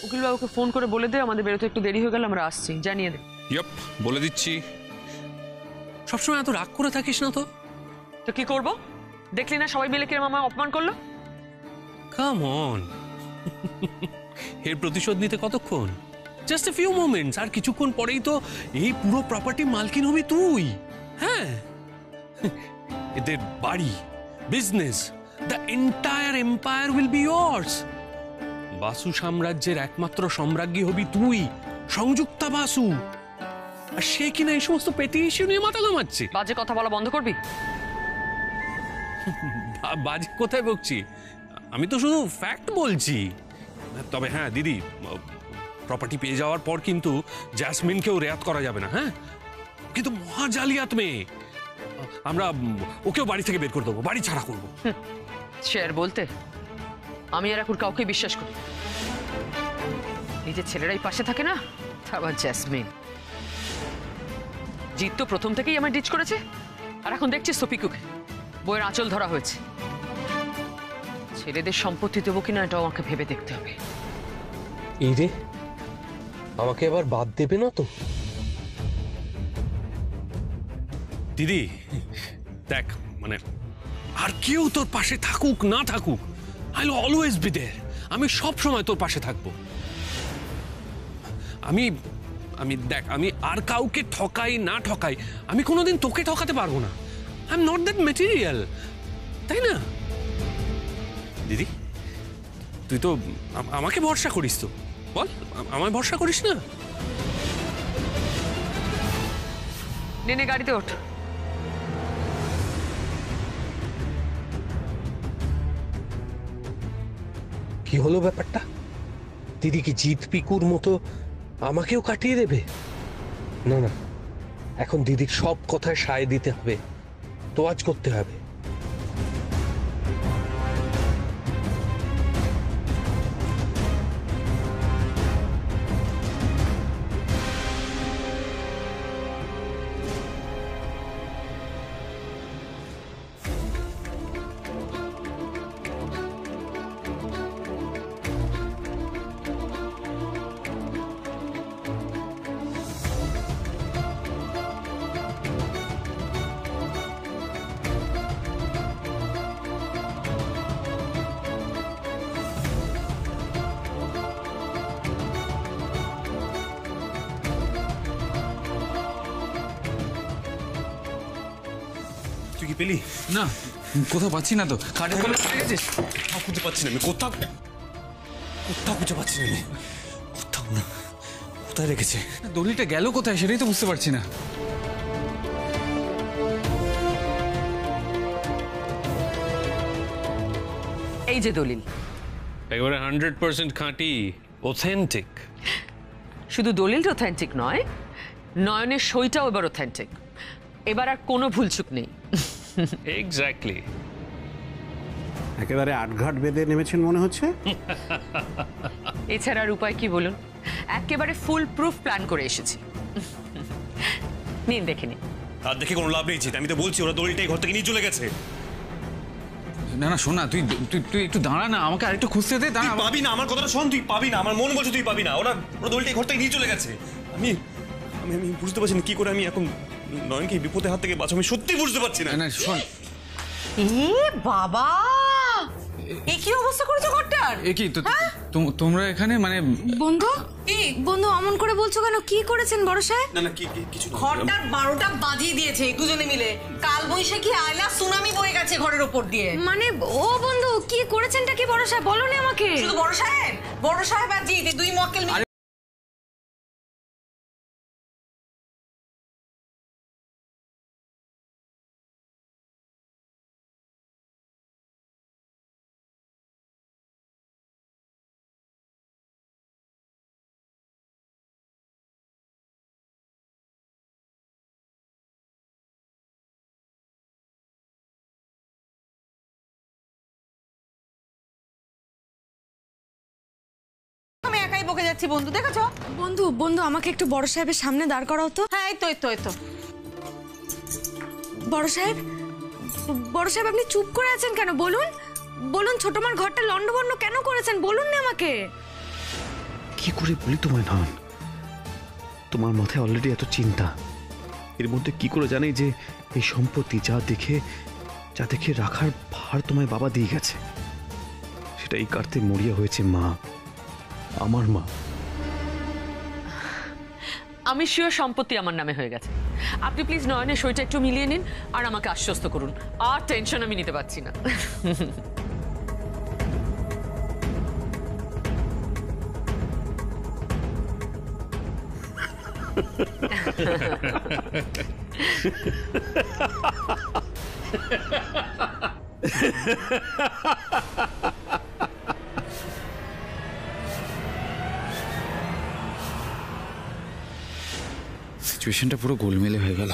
উকিল বাবুকে ফোন করে বলে দে আমাদের বেরোতে একটু দেরি হয়ে গেল, আমরা আসছি, জানিয়ে দে। ইয়প, বলে দিচ্ছি। সবসময় এত রাগ করে থাকিস না তো। তো কি করব? দেখলি না সবাই মিলে কিরম আমায় অপমান করলো। কাম অন, এর প্রতিশোধ নিতে কতক্ষণ? জাস্ট এ ফিউ মোমেন্টস, আর কিছুক্ষণ পরেই তো এই পুরো প্রপার্টি মালকিন হবি তুই। হ্যাঁ, এদের বাড়ি, business, the entire empire will be years. Basu সাম্রাজ্যের একমাত্র সম্রাজ্ঞী হবি তুই, সংযুক্তা বাসু। আর সে কিনা এই সমস্ত পেটি ইস্যু নিয়ে মাথা ঘামাচ্ছে। বাজে কথা বলা বন্ধ করবি? বাজে কোথায় বকছি? আমি তো শুধু ফ্যাক্ট বলছি। তবে হ্যাঁ দিদি, প্রপার্টি পেয়ে যাওয়ার পর কিন্তু জ্যাসমিনকেও রেয়াত করা যাবে না। হ্যাঁ, কিন্তু মহা জালিয়াত মেয়ে, আমরা ওকেও বাড়ি থেকে বের করে দেবো, বাড়ি ছাড়া করবো। শেয়ার বলতে আমি আর এখন কাউকে বিশ্বাস করি। নিজের ছেলেরাই পাশে থাকে না, আবার জ্যাসমিন। জিৎ তো প্রথম থেকেই আমার ডিচ করেছে, আর এখন দেখছি সপিকুকে বইয়ের আঁচল ধরা হয়েছে। ছেলেদের সম্পত্তি দেবো কিনা এটাও আমাকে ভেবে দেখতে হবে। এই রে, আমাকে আবার বাদ দেবে না তো? দিদি দেখ, মানে আর কেউ তোর পাশে থাকুক না থাকুক, I will always be there. আমি সব সময় তোর পাশে থাকবো। আমি আমি দেখ, আমি আর কাউকে ঠকাই না ঠকাই, আমি কোনোদিন তোকে ঠকাতে পারবো না। I am not that material, তাই না দিদি? তুই তো আমাকে ভরসা করিস, তো বল, আমায় ভরসা করিস না? নে গাড়িতে ওঠ। কি হলো ব্যাপারটা? দিদি কি জিৎ পিকুর মতো আমাকেও কাটিয়ে দেবে? না না, এখন দিদির সব কথায় সায় দিতে হবে, তোয়াজ করতে হবে। তুই কি পেলি? না, কোথাও পাচ্ছি না তো। খাটের তলায় পড়ে গেছিস? খুঁজে পাচ্ছি না আমি, কোথাও খুঁজে পাচ্ছি না আমি, কোথাও না। কোথায় রেখেছে? দড়িটা গেল কোথায় সেটাই তো বুঝতে পারছি না। এই যে দলিল, একেবারে 100% খাঁটি, অথেন্টিক। শুধু দলিলটা অথেন্টিক নয়, নয়নের সইটাও এবার অথেন্টিক। এবার আর কোনো ভুলচুক নেই। এক্স্যাক্টলি। একেবারে আটঘাট বেঁধে নেমেছেন মনে হচ্ছে। এছাড়া আর উপায় কি বলুন? একেবারে ফুল প্রুফ প্ল্যান করে এসেছি। নিন দেখে নিন। আর দেখে কোনো লাভ নেই জিৎ, আমি তো বলছি ওরা দড়িটাই ঘর থেকে নিয়ে চলে গেছে। না না শোন না, তুই তুই একটু দাঁড়া না, আমাকে আরেকটু খুঁজতে দে। তুই পাবি না, আমার কথাটা শোন, তুই পাবি না, আমার মন বলছে তুই পাবি না। ওরা দড়িটাই ঘর থেকে নিয়ে চলে গেছে। আমি আমি আমি বুঝতে পারছি না কি করে আমি এখন নয়নকে বিপদের হাত থেকে বাঁচাবো, আমি সত্যি বুঝতে পারছি না। না শোন, বাবা, এ কি অবস্থা করেছো ঘরটার? এ কি তোমরা এখানে? মানে বন্ধু, বন্ধু অমন করে বলছো কেন? কি করেছেন বড় সাহেব? না না কিছু না। ঘরটার 12টা বাজিয়ে দিয়েছে দুজনে মিলে। কাল বৈশাখী আয়লা সুনামি বয়ে গেছে ঘরের ওপর দিয়ে। মানে ও বন্ধু কি করেছেনটা কি বড় সাহেব? বলো না আমাকে। শুধু বড় সাহেব আর জিৎ, দুই মক্কেল মিলে। আমি একাই বকে যাচ্ছি বন্ধু, দেখেছো? বন্ধু বন্ধু আমাকে একটু বড় সাহেবের সামনে দাঁড় করাও তো। হ্যাঁ এই তো বড় সাহেব, বড় সাহেব আপনি চুপ করে আছেন কেন? বলুন বলুন, ছোট মার ঘরটা লন্ডভন্ড কেন করেছেন? বলুন না আমাকে। কি করে বলি তোমায় নয়ন? তোমার মাথায় অলরেডি এত চিন্তা, এর মধ্যে কি করে জানি যে এই সম্পত্তি যা দেখে রাখার ভার তোমায় বাবা দিয়ে গেছে, সেটা এই কার্তে মরিয়া হয়েছে মা, আমার মা। আমি শিওর সম্পত্তি আমার নামে হয়ে গেছে। আপনি প্লিজ নয়নের সইটা একটু মিলিয়ে নিন আর আমাকে আশ্বস্ত করুন। আর টেনশন আমি নিতে পারছি না। সিচুয়েশনটা পুরো গোলমেলে হয়ে গেল।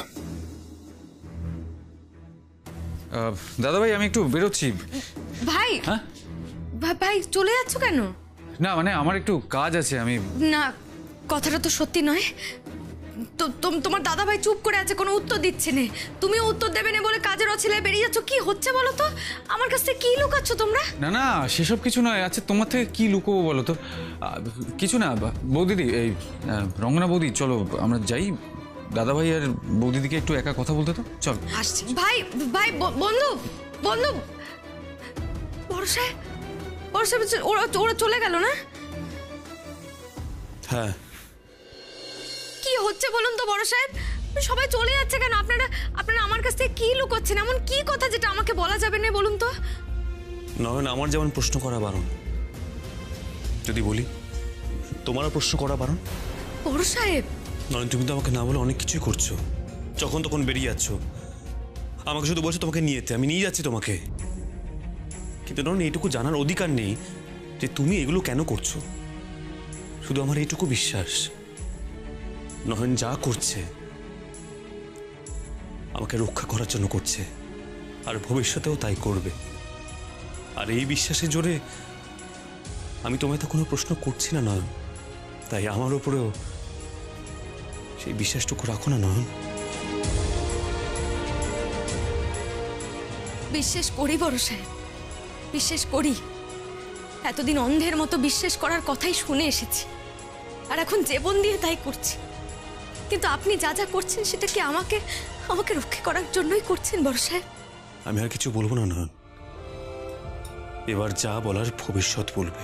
দাদা ভাই, আমি একটু বেরোচ্ছি। ভাই, হ্যাঁ ভাই চলে যাচ্ছ কেন? না মানে আমার একটু কাজ আছে। আমি না, কথাটা তো সত্যি নয়। তোমার দাদা ভাই চুপ করে আছে, কোনো উত্তর দিচ্ছে না। তুমিও উত্তর দেবে না বলে কাজের অছিলায় বেরিয়ে যাচ্ছ। কি হচ্ছে বলো তো? আমার কাছ থেকে কি লুকাচ্ছ তোমরা? না না, সেসব কিছু নয়। আচ্ছা, তোমার থেকে কি লুকোবো বলো তো? কিছু না বৌদিদি, এই রঙ্গনা বৌদি, চলো আমরা যাই। দাদা ভাই আর বৌদিদিকে একটু একা কথা বলতে তো, চল। আসছি। ভাই ভাই, বন্ধু বন্ধু, বড় সাহেব ওরা চলে গেল না? হ্যাঁ। কি হচ্ছে বলুন তো বড় সাহেব? সবাই চলে যাচ্ছে কেন? আপনারা আমার কাছ থেকে কি লুকোচ্ছেন? এমন কি কথা যেটা আমাকে বলা যাবে না বলুন তো? নয়ন, আমার যেমন প্রশ্ন করা বারণ, যদি বলি তোমারও প্রশ্ন করা বারণ। বড় সাহেব, নয়ন, তুমি তো আমাকে না বলে অনেক কিছুই করছো। যখন তখন বেরিয়ে যাচ্ছ, আমাকে শুধু বলছো তোমাকে নিয়ে যেতে। আমি নিয়ে যাচ্ছি তোমাকে, কিন্তু নয়ন এইটুকু জানার অধিকার নেই যে তুমি এগুলো কেন করছো। শুধু আমার এইটুকু বিশ্বাস, নয়ন যা করছে আমাকে রক্ষা করার জন্য করছে, আর ভবিষ্যতেও তাই করবে। আর এই বিশ্বাসের জোরে আমি তোমায় তো কোনো প্রশ্ন করছি না নয়ন, তাই আমার উপরেও সেই বিশ্বাসটুকু রাখো না নয়ন। বিশ্বাস করি বড় সাহেব, বিশ্বাস করি। এতদিন অন্ধের মতো বিশ্বাস করার কথাই শুনে এসেছি, আর এখন জীবন দিয়ে তাই করছি। কিন্তু আপনি যা যা করছেন সেটা কি আমাকে রক্ষা করার জন্যই করছেন বড় সাহেব? আমি আর কিছু বলবো না নয়ন, এবার যা বলার ভবিষ্যৎ বলবে।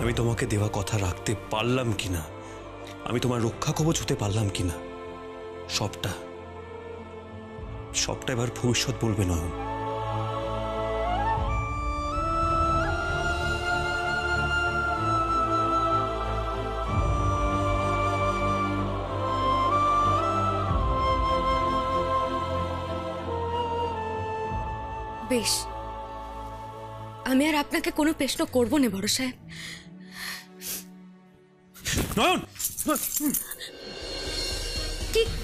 আমি তোমাকে দেওয়া কথা রাখতে পারলাম কিনা, আমি তোমার রক্ষা কবচ হতে পারলাম কিনা, সবটা এবার ভবিষ্যৎ বলবে নয়ন। বেশ, আমি আর আপনাকে কোনো প্রশ্ন করব না বড় সাহেব। নয়ন,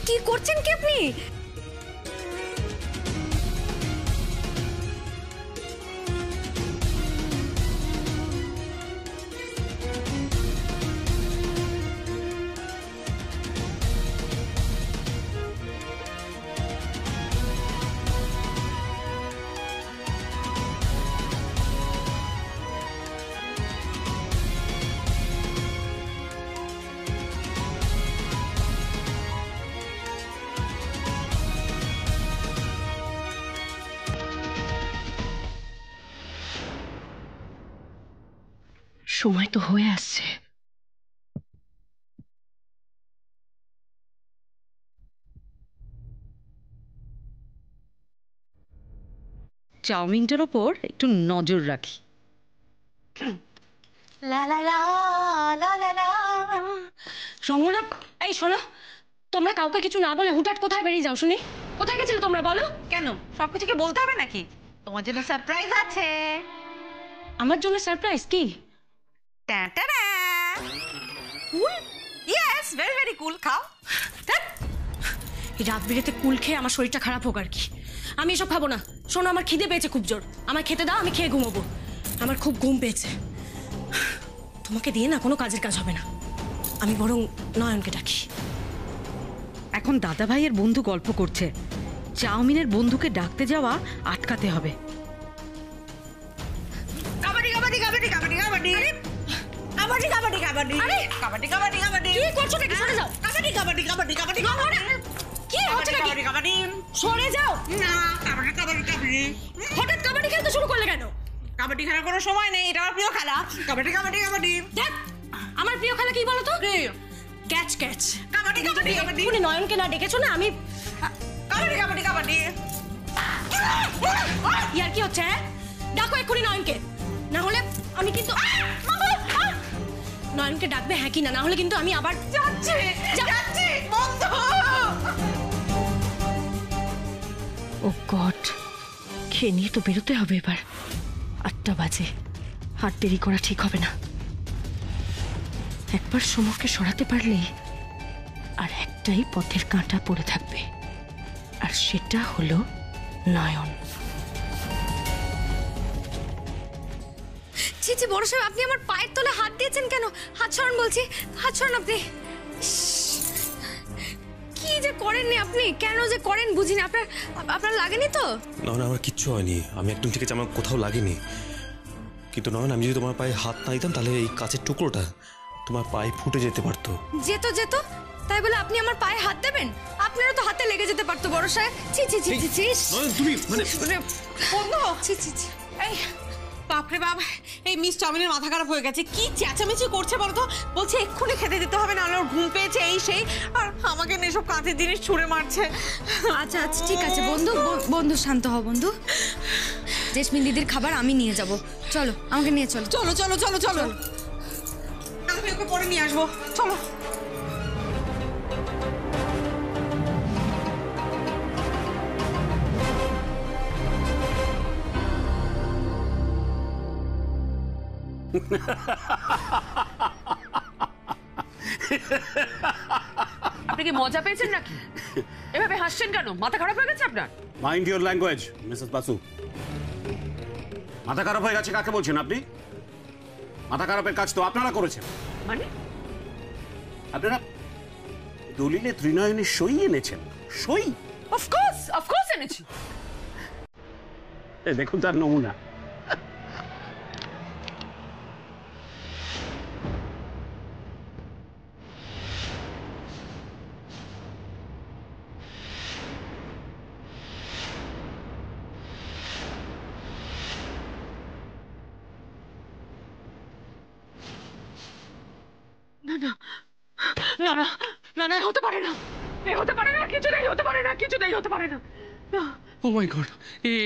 কি করছেন কি আপনি? সময় তো হয়ে আসছে। চাউমিনটার ওপর একটু নজর রাখি। রঙ্গনা, এই শোনো, তোমরা কাউকে কিছু না বলে হুটহাট কোথায় বেরিয়ে যাও শুনি? কোথায় গেছিলে তোমরা বলো? কেন, সবকিছু কি বলতে হবে নাকি? তোমার জন্য সারপ্রাইজ আছে। আমার জন্য সারপ্রাইজ? কি? টাটা কুল, ইয়েস, ভেরি ভেরি কুল। খাও। এই রাত বিরেতে কুল খেয়ে আমার শরীরটা খারাপ হোক আর কি। আমি এসব খাবো না। শোনো, আমার খিদে পেয়েছে খুব জোর। আমায় খেতে দাও, আমি খেয়ে ঘুমোবো। আমার খুব ঘুম পেয়েছে। তোমাকে দিয়ে না কোনো কাজের কাজ হবে না। আমি বরং নয়নকে ডাকি। এখন দাদা ভাইয়ের বন্ধু গল্প করছে, চাউমিনের বন্ধুকে ডাকতে যাওয়া আটকাতে হবে। কাবাডি কাবাডি কাবাডি কাবাডি কাবাডি। কাবাডি কাবাডি কাবাডি আরে কাবাডি কাবাডি কাবাডি কি করছো নাকি? সরে যাও। কাবাডি কাবাডি কাবাডি কাবাডি কি হচ্ছে নাকি? কাবাডি কাবাডি সরে যাও। না কাবাডি কাবাডি কাবাডি হঠাৎ কাবাডি খেলতে শুরু করলে কেন? কাবাডি খেলার কোনো সময় নেই, এটা আমার প্রিয় খেলা। কাবাডি কাবাডি কাবাডি দেখ, আমার প্রিয় খেলা কি বলো তো? Catch catch. কাবাডি কাবাডি কাবাডি তুমি নয়নকে না ডেকেছো না? আমি কাবাডি কাবাডি কাবাডি ইয়ার কি হচ্ছে? হ্যাঁ, ডাকো এক্ষুনি নয়নকে, না হলে আমি কিন্তু নয়নকে ডাকবে হ্যাঁ কি না? না হলে কিন্তু আমি আবার যাচ্ছি যাচ্ছি বন্ধ। ও গড, খেয়ে নিয়ে তো বেরোতে হবে এবার। 8টা বাজে, আর দেরি করা ঠিক হবে না। একবার সমরকে সরাতে পারলেই আর একটাই পথের কাঁটা পড়ে থাকবে, আর সেটা হলো নয়ন। ছি ছি বড় সাহেব, আপনি আমার পায়ের তলে হাত দিয়েছেন কেন? হাত সরান বলছি, হাত সরান আপনি। কি যে করেননি আপনি, কেন যে করেন বুঝি না। আপনার লাগেনি তো? না না, আমার কিচ্ছু হয়নি, আমি একদম ঠিক আছে, আমার কোথাও লাগেনি। কিন্তু নয়, আমি যদি তোমার পায়ে হাত না দিতাম তাহলে এই কাঁচের টুকরোটা তোমার পায়ে ফুটে যেতে পারতো। যেত যেত তাই বলে আপনি আমার পায়ে হাত দেবেন? আপনারও তো হাতে লেগে যেতে পারতো বড় সাহেব। ছি ছি ছি ছি ছি। তুমি মানে বন্ধ। ছি ছি ছি। এই বাপরে বাপ, এই মিস চাউমিনের মাথা খারাপ হয়ে গেছে। কি চেঁচামেচি করছে বলো তো? বলছে এক্ষুনি খেতে দিতে হবে, নাহলে ওর ঘুম পেয়েছে এই সেই, আর আমাকে এসব কাঁচের জিনিস ছুঁড়ে মারছে। আচ্ছা আচ্ছা ঠিক আছে বন্ধু, বন্ধু শান্ত হও বন্ধু। জেসমিন দিদির খাবার আমি নিয়ে যাব, চলো আমাকে নিয়ে চলো। চলো চলো চলো চলো, আমি ওকে পরে নিয়ে আসবো, চলো। আপনি কি মজা পেয়েছেন নাকি? এভাবে হাসছেন কেন? মাথা খারাপ হয়ে গেছে আপনার? Mind your language Mrs Basu. মাথা খারাপ হয়ে গেছে কাকে বলছেন আপনি? মাথা খারাপের কাজ তো আপনারা করেছেন। মানে আপনারা দলিলে ত্রিনয়নের সই এনেছেন। সই? অফকোর্স এনেছি। দেখুন তার নমুনা। না না না না, হতে পারে না, হতে পারে না, কিছুতেই হতে পারে না, কিছুতেই হতে পারে না। ও মাই গড,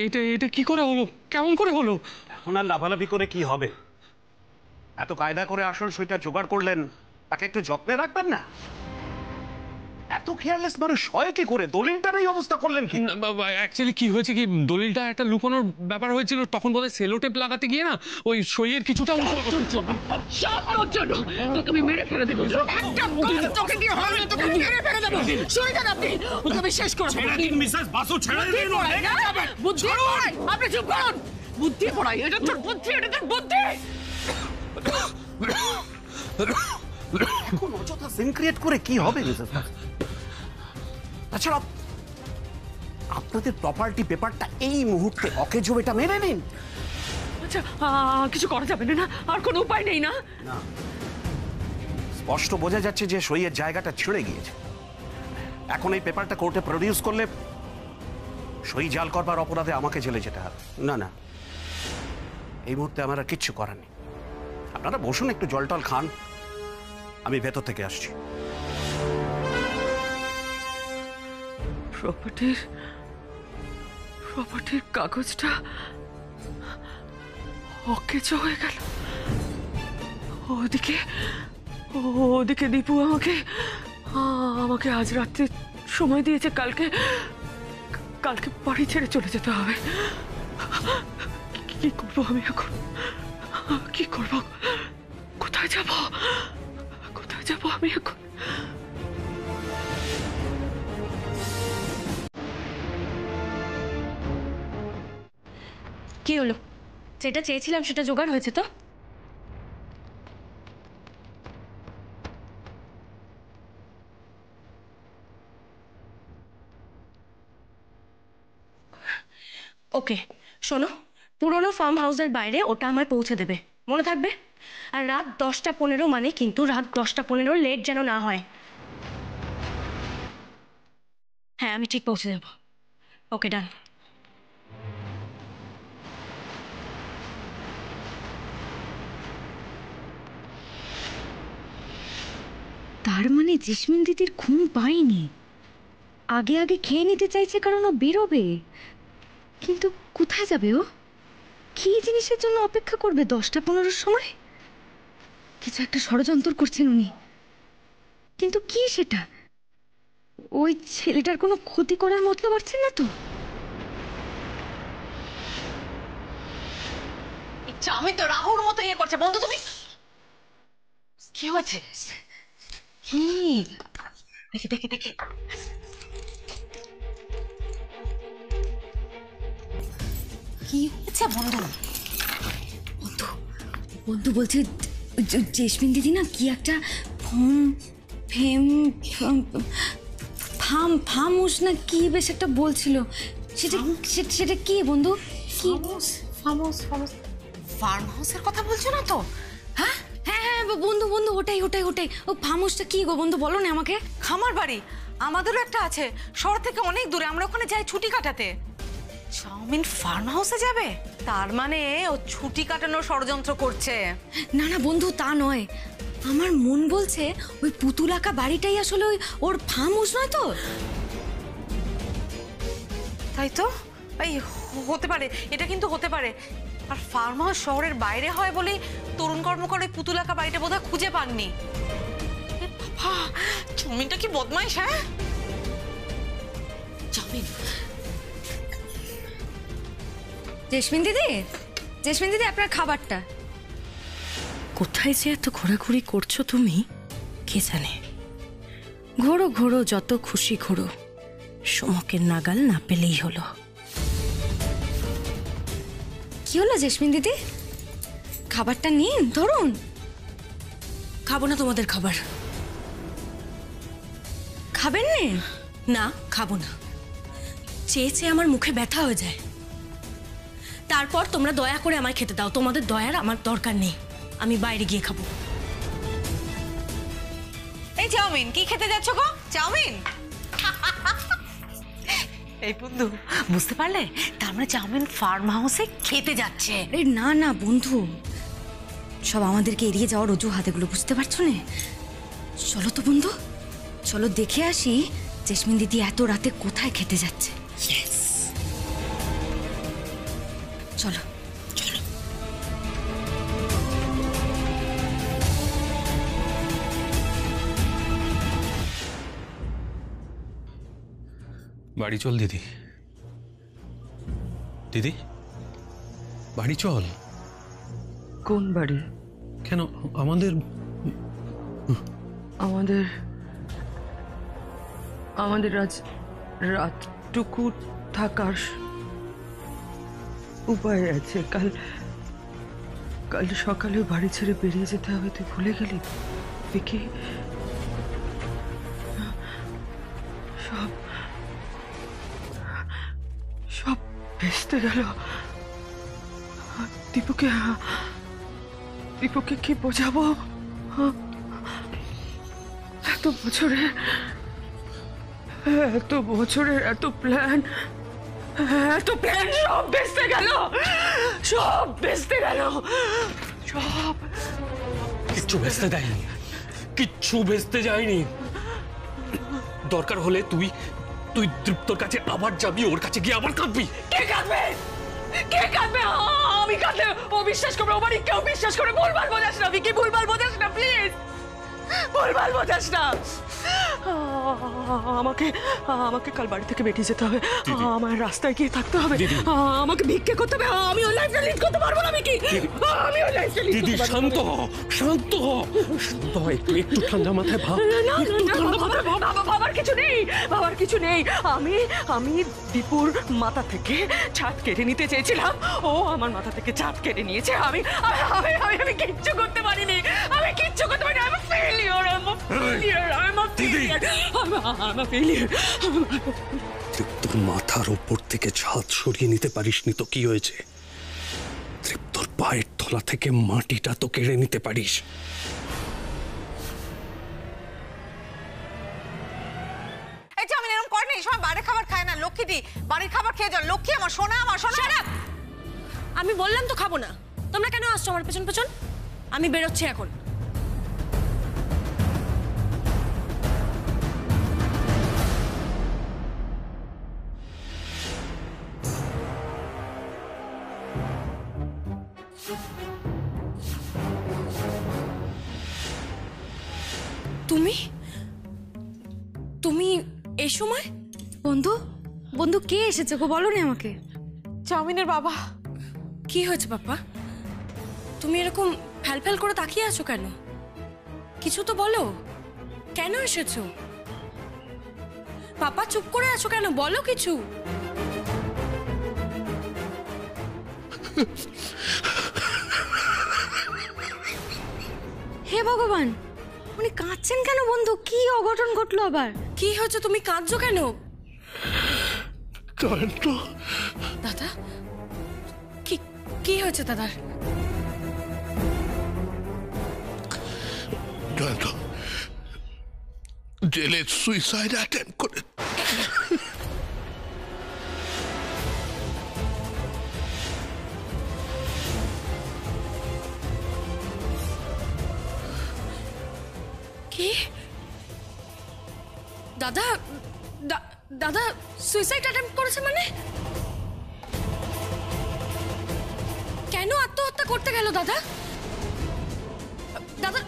এটা এটা কি করে হলো? কেমন করে হলো? এখন আর লাফালাফি করে কি হবে? এত কায়দা করে আসল সইটা জোগাড় করলেন, তাকে একটু যত্নে রাখবেন না? এত কেয়ারলেস মানুষ হয় কি করে? দলিলটার এই অবস্থা করলেন কি? অ্যাকচুয়ালি কি হয়েছে কি, দলিলটা একটা লুকানোর ব্যাপার হয়েছিল, তখন বোধহয় সেলো টেপ লাগাতে গিয়ে না ওই সইয়ের কিছুটা অংশ তোকে আমি মেরে ফেলে দেবো, তোকে কি হবে, তোকে মেরে ফেলে দেবো। সরে যান আপনি, ওকে আমি শেষ করবো। মিসেস বাসু ছেড়ে দিন, বুদ্ধি পড়াই, আপনি চুপ করুন। বুদ্ধি পড়াই, এটা তোর বুদ্ধি, এটা তোর বুদ্ধি। এখন অযথা সিন ক্রিয়েট করে কি হবে মিসেস বাসু? তাছাড়া আপনাদের প্রপার্টি পেপারটা এই মুহূর্তে অকেজো, এটা মেনে নিন। আচ্ছা, কিছু করা যাবে না? আর কোনো উপায় নেই না? না, স্পষ্ট বোঝা যাচ্ছে যে সইয়ের জায়গাটা ছিঁড়ে গিয়েছে। এখন এই পেপারটা কোর্টে প্রডিউস করলে সই জাল করবার অপরাধে আমাকে জেলে যেতে হবে। না না, এই মুহূর্তে আমার আর কিচ্ছু করার নেই। আপনারা বসুন, একটু জল টল খান, আমি ভেতর থেকে আসছি। প্রপার্টির কাগজটা অকেজো হয়ে গেল। ওদিকে দীপু আমাকে আজ রাত্রে সময় দিয়েছে, কালকে বাড়ি ছেড়ে চলে যেতে হবে। কি করবো আমি এখন? কি করব? কোথায় যাব আমি এখন? কি হলো? যেটা চেয়েছিলাম সেটা জোগাড় হয়েছে তো? ওকে শোনো, পুরোনো ফার্ম হাউসের বাইরে ওটা আমায় পৌঁছে দেবে, মনে থাকবে? আর রাত 10টা 15 মানে কিন্তু রাত 10টা 15 লেট যেন না হয়। হ্যাঁ, আমি ঠিক পৌঁছে যাব। ওকে, ডান। তার মানে জেসমিন দিদির ঘুম পায়নি, আগে আগে খেয়ে নিতে চাইছে কারণ ও বেরোবে। কিন্তু কোথায় যাবে ও? কি জিনিসের জন্য অপেক্ষা করবে 10টা 15 সময়? কিছু একটা ষড়যন্ত্র করছেন উনি, কিন্তু কি সেটা? ওই ছেলেটার কোনো ক্ষতি করার মতলব পারছেন না তো? আমি তো রাহুর মতো ইয়ে করছে। বন্ধু তুমি কি হয়েছে? কি দেখি দেখি দেখি। কি হয়েছে বন্ধু? বন্ধু বন্ধু বলছে জেসমিন দিদি না কি একটা ফামুস না কি বেশ একটা বলছিল। সেটা সেটা কি বন্ধু? কি ফার্ম হাউসের কথা বলছো না তো? হ্যাঁ হ্যাঁ হ্যাঁ বন্ধু বন্ধু ওটাই ওটাই ওটাই। ও ফামুসটা কি গো বন্ধু, বলো না আমাকে। খামার বাড়ি আমাদেরও একটা আছে, শহর থেকে অনেক দূরে। আমরা ওখানে যাই ছুটি কাটাতে। চাউমিন ফার্ম হাউসে যাবে? তার মানে ও ছুটি কাটানোর ষড়যন্ত্র করছে। না না বন্ধু, তা নয়। আমার মন বলছে ওই পুতুল আঁকা বাড়িটাই আসলে ওই ওর ফার্ম হাউস নয় তো? তাই তো, এই হতে পারে, এটা কিন্তু হতে পারে। আর ফার্ম হাউস শহরের বাইরে হয় বলেই তরুণ কর্মকার ওই পুতুল আঁকা বাড়িটা বোধহয় খুঁজে পাননি। চাউমিনটা কি বদমাইশ! হ্যাঁ, চাউমিন। জেসমিন দিদি, জেসমিন দিদি আপনার খাবারটা। কোথায় যে এত ঘোরাঘুরি করছো তুমি কে জানে। ঘোরো ঘোরো, যত খুশি ঘোরো, সমকের নাগাল না পেলেই হলো। কি হলো জেসমিন দিদি? খাবারটা নিন, ধরুন। খাবো না তোমাদের খাবার। খাবেন নে? না, খাবো না। চেয়ে চেয়ে আমার মুখে ব্যথা হয়ে যায়। তারপর তোমরা দয়া করে আমায় খেতে দাও। তোমাদের দয়ার আমার দরকার নেই, আমি বাইরে গিয়ে খাবো। এই চাউমিন, কি খেতে যাচ্ছ গো? চাউমিন? এই বন্ধু, বুঝতে পারলে? তার মানে চাউমিন ফার্ম হাউসে খেতে যাচ্ছে। আরে না না বন্ধু, সব আমাদেরকে এড়িয়ে যাওয়ার অজুহাত এগুলো, বুঝতে পারছো না? চলো তো বন্ধু, চলো দেখে আসি জেসমিন দিদি এত রাতে কোথায় খেতে যাচ্ছে। চলো চলো। বাড়ি চল দিদি। দিদি, বাড়ি চল। কোন বাড়ি? কেন? আমাদের আমাদের আমাদের আজ রাতটুকু থাকার উপায় আছে। কাল সকালে বাড়ি ছেড়ে বেরিয়ে যেতে হবে। তুই ভুলে গেলি ভিকি? সব সব ভেস্তে গেল। দীপুকে কি বোঝাবো? এত বছরের এত প্ল্যান সব ভেস্তে গেল, সব ভেস্তে গেল, সব। কিচ্ছু ভেস্তে দেয়নি, কিচ্ছু ভেস্তে যায়নি। দরকার হলে তুই তৃপ্তর কাছে আবার যাবি, ওর কাছে গিয়ে আবার কাঁদবি। কে কাঁদবে? কে কাঁদবে? আমি কাঁদলে ও বিশ্বাস করবে? ও বাড়ি কেউ বিশ্বাস করে? ভুলভাল বোঝাস না ভিকি, ভুলভাল বোঝাস না প্লিজ, ভুলভাল বোঝাস না। আমাকে কাল বাড়ি থেকে বেরিয়ে যেতে হবে। আমার রাস্তায় গিয়ে থাকতে হবে। আমাকে ভিক্ষে করতে হবে। আমি ওই লাইফটা লিড করতে পারবো না ভিকি। আমি ওই লাইফটা লিড করতে পারবো না। শান্ত হ, শান্ত হ, একটু ঠান্ডা মাথায় ভাব। বাবার কিছু নেই। আমি দীপুর মাথা থেকে ছাদ কেটে নিতে চেয়েছিলাম, ও আমার মাথা থেকে ছাদ কেটে নিয়েছে। আমি কিচ্ছু করতে পারিনি। আমি কিচ্ছু করতে পারিনি। I'm a failure. তৃপ্তর মাথার উপর থেকে ছাদ সরিয়ে নিতে পারিসনি তো কি হয়েছে? তৃপ্তর পায়ের তলা থেকে মাটিটা তো কেড়ে নিতে পারিস। এই চাউমিন এরকম করে না, এই সময় বাইরে খাবার খায় না। লক্ষ্মী দি বাড়ির খাবার খেয়ে যাও। লক্ষ্মী আমার সোনা, আমার সোনা। আমি বললাম তো খাবো না, তোমরা কেন আসছো আমার পেছন পেছন? আমি বেরোচ্ছি এখন। তুমি তুমি এই সময়? বন্ধু, বন্ধু কে এসেছে গো, বলো নি আমাকে। চাউমিনের বাবা। কি হয়েছে বাবা? তুমি এরকম ফ্যাল করে তাকিয়ে আছো কেন? কিছু তো বলো, কেন এসেছো? পাপা চুপ করে আছো কেন, বলো কিছু। হে ভগবান, উনি কাঁদছেন কেন বন্ধু? কি অঘটন ঘটলো আবার? কি হয়েছে, তুমি কাঁদছো কেন? দাদা, কি কি হয়েছে দাদার? জেলে সুইসাইড অ্যাটেম্প করে। কি? দাদা দাদা সুইসাইড অ্যাটেম্প করেছে মানে? কেন আত্মহত্যা করতে গেল দাদা? দাদা